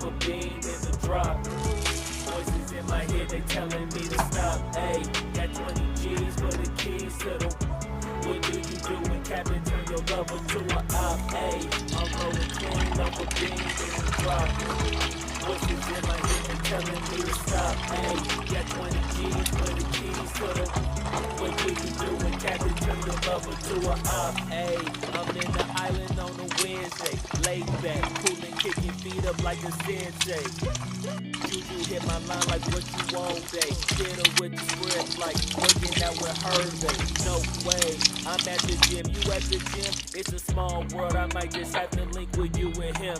a beam in the drop. Voices in my head, they telling me to stop. Ayy, got 20 G's for the keys to the. What do you do when Captain turn your lover to a op? Ayy, I'm rolling clean off a beam in the drop. Voices in my head, they telling me to stop. Ayy, got 20 G's for the keys to the. What do you do when Captain turn your lover to a op? Ayy, I'm in the island on a Wednesday, laid back, coolin', kicking feet up like a sensei. You hit my line like what you want, babe. Get her with the script like working out with her, babe. No way, I'm at the gym, you at the gym. It's a small world, I might just have to link with you and him.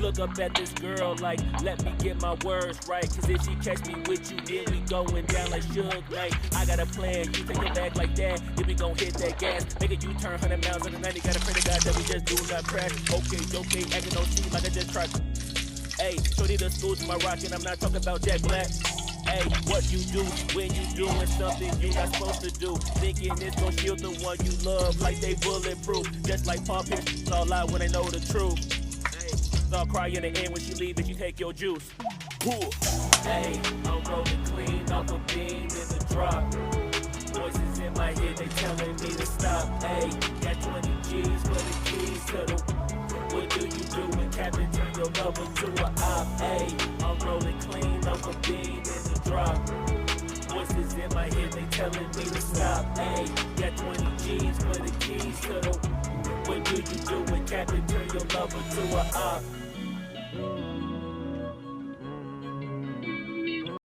Look up at this girl like, let me get my words right. Cause if she catch me with you, then we going down like Suge Knight. I got a plan, you take it back like that, then we gon' hit that gas. Make a U-turn 100 miles on the 90, gotta pray to God that we just do not crash. Okay, acting no scene like I just tried to. Ayy, shorty the school to my rock and I'm not talking about Jack Black. Ayy, what you do when you doing something you not supposed to do. Thinking it's gon' shield the one you love like they bulletproof. Just like Paul Pierce, all out when they know the truth. Ayy, I'll cry in the end when she leave and you take your juice. Ayy, I'm rolling clean off a beam in the drop. Voices in my head, they telling me to stop. Ayy, got 20 G's for the keys to the. What do you do when Captain turn your lover to a op? Ayy, I'm rolling clean off a beam in the drop. Voices in my head, they telling me to stop. Ayy, got 20 G's for the keys to the. What do you do when Captain turn your lover to a op?